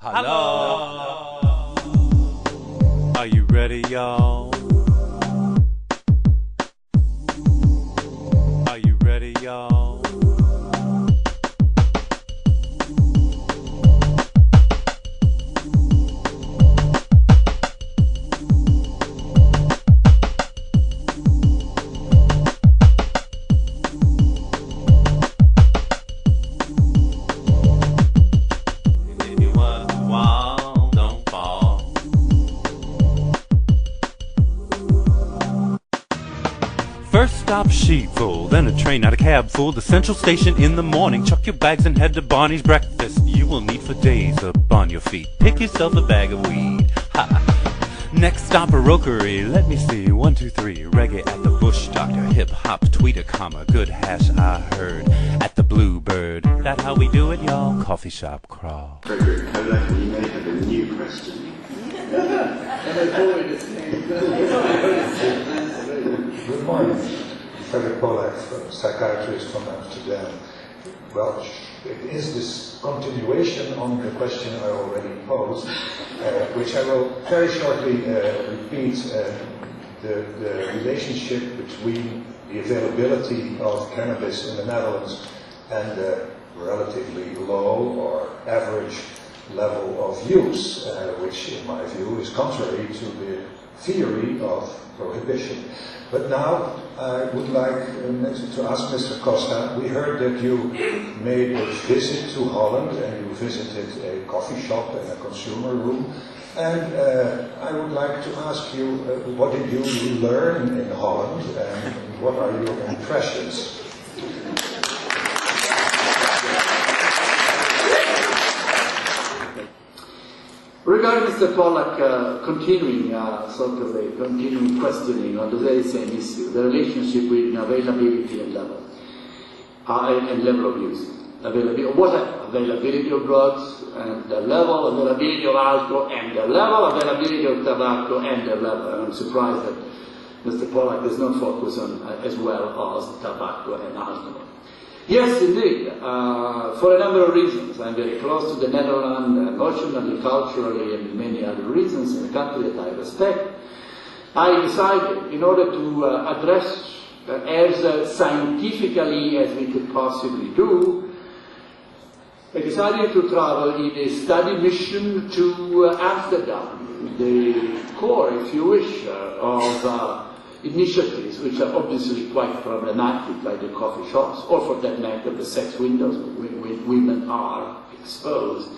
Hello. Are you ready, y'all? Are you ready, y'all? First stop sheepfold, then a train, not a cab full. The central station in the morning. Chuck your bags and head to Barney's breakfast. You will need for days up on your feet. Pick yourself a bag of weed. Ha. Next stop a rokery. Let me see. 1, 2, 3. Reggae at the Bush Doctor. Hip hop, tweeter, comma. Good hash I heard at the Bluebird. That how we do it, y'all? Coffee shop crawl. Frederick Polak, and you may have a new question. Good morning, Frederick Polak, psychiatrist from Amsterdam. Well, it is this continuation on the question I already posed, which I will very shortly repeat, the relationship between the availability of cannabis in the Netherlands and the relatively low or average level of use, which in my view is contrary to the theory of prohibition. But now I would like to ask Mr. Costa, we heard that you made a visit to Holland and you visited a coffee shop and a consumer room. And I would like to ask you, what did you learn in Holland and what are your impressions? Regarding Mr. Polak continuing questioning on the very same issue, the relationship between availability and level of use. Availability of drugs and the level availability of alcohol and the level availability of tobacco and the level. And I'm surprised that Mr. Polak does not focus on as well as tobacco and alcohol. Yes, indeed. For a number of reasons. I'm very close to the Netherlands, emotionally, culturally, and many other reasons in a country that I respect. I decided, in order to address as scientifically as we could possibly do, I decided to travel in a study mission to Amsterdam, the core, if you wish, of initiatives which are obviously quite problematic, like the coffee shops, or for that matter the sex windows. Women are exposed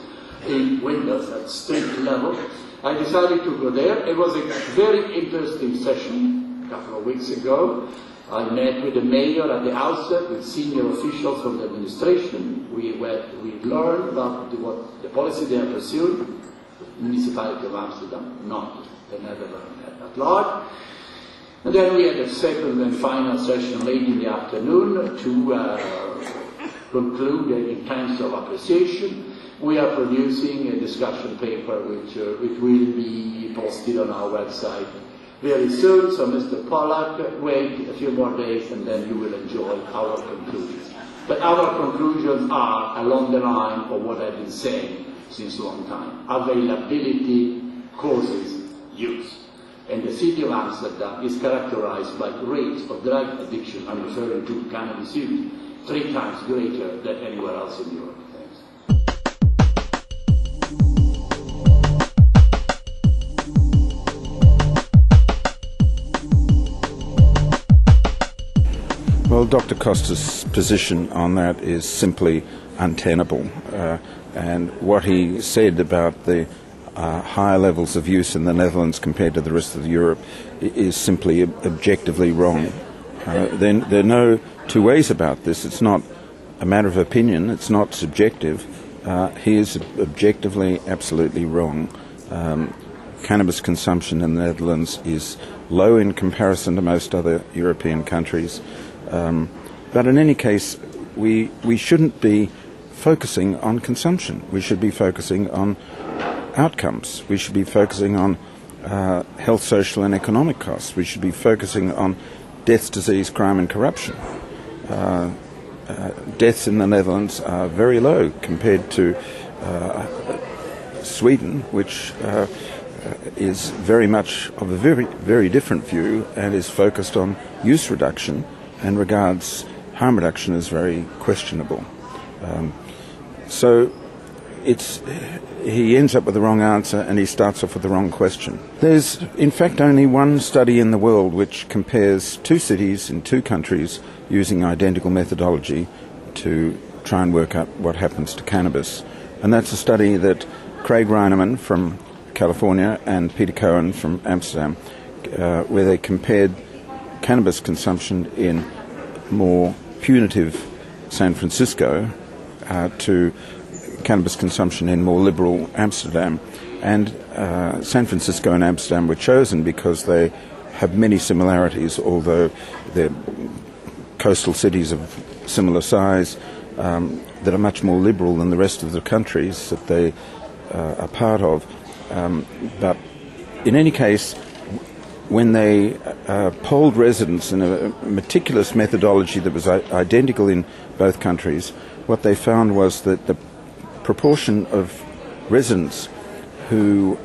in windows at street level. I decided to go there. It was a very interesting session a couple of weeks ago. I met with the mayor at the outset, with senior officials from the administration. We learned about what the policy they are pursuing, the municipality of Amsterdam, not the Netherlands at large. And then we had a second and final session late in the afternoon to conclude in terms of appreciation. We are producing a discussion paper which will be posted on our website very soon. So Mr. Polak, wait a few more days and then you will enjoy our conclusions. But our conclusions are along the line of what I've been saying since a long time. Availability causes use. And the city of Amsterdam is characterized by rates of drug addiction, I'm referring to cannabis use, 3 times greater than anywhere else in Europe. Well, Dr. Costa's position on that is simply untenable. And what he said about the higher levels of use in the Netherlands compared to the rest of Europe is simply objectively wrong. There are no two ways about this. It's not a matter of opinion. It's not subjective. He is objectively absolutely wrong. Cannabis consumption in the Netherlands is low in comparison to most other European countries. But in any case, we shouldn't be focusing on consumption. We should be focusing on outcomes. We should be focusing on health, social and economic costs. We should be focusing on deaths, disease, crime and corruption. Deaths in the Netherlands are very low compared to Sweden, which is very much of a very, very different view and is focused on use reduction and regards harm reduction as very questionable. So he ends up with the wrong answer and he starts off with the wrong question. There's, in fact, only one study in the world which compares two cities in two countries using identical methodology to try and work out what happens to cannabis. And that's a study that Craig Reinemann from California and Peter Cohen from Amsterdam, where they compared cannabis consumption in more punitive San Francisco to cannabis consumption in more liberal Amsterdam. And San Francisco and Amsterdam were chosen because they have many similarities, although they're coastal cities of similar size that are much more liberal than the rest of the countries that they are part of. But in any case, when they polled residents in a meticulous methodology that was identical in both countries, what they found was that the proportion of residents who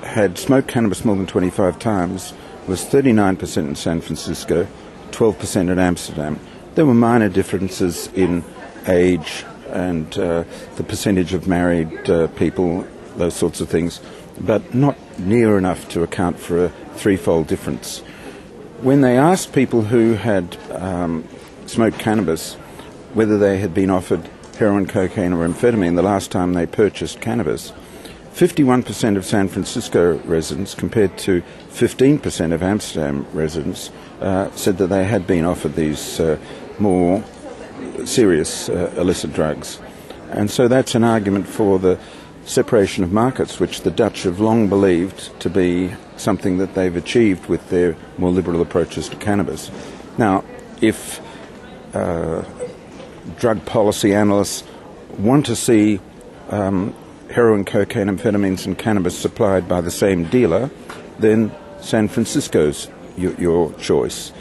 had smoked cannabis more than 25 times was 39% in San Francisco, 12% in Amsterdam. There were minor differences in age and the percentage of married people, those sorts of things, but not near enough to account for a threefold difference. When they asked people who had smoked cannabis whether they had been offered heroin, cocaine or amphetamine the last time they purchased cannabis, 51% of San Francisco residents compared to 15% of Amsterdam residents said that they had been offered these more serious illicit drugs. And so that's an argument for the separation of markets, which the Dutch have long believed to be something that they've achieved with their more liberal approaches to cannabis. Now, if drug policy analysts want to see heroin, cocaine, amphetamines and cannabis supplied by the same dealer, then San Francisco's your choice.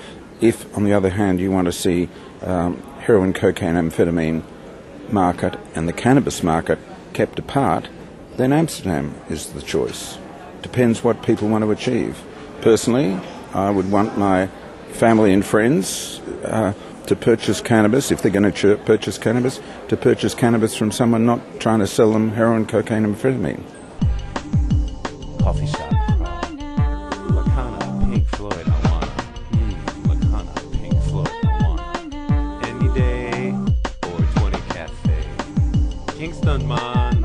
If, on the other hand, you want to see heroin, cocaine, amphetamine market and the cannabis market kept apart, then Amsterdam is the choice. Depends what people want to achieve. Personally, I would want my family and friends to purchase cannabis, if they're going to purchase cannabis from someone not trying to sell them heroin, cocaine, and amphetamine. Coffee shop crowd. Lacana, Pink Floyd, I want. Lacana, Pink Floyd, I want. Any day or 20 Cafe. Kingston, man.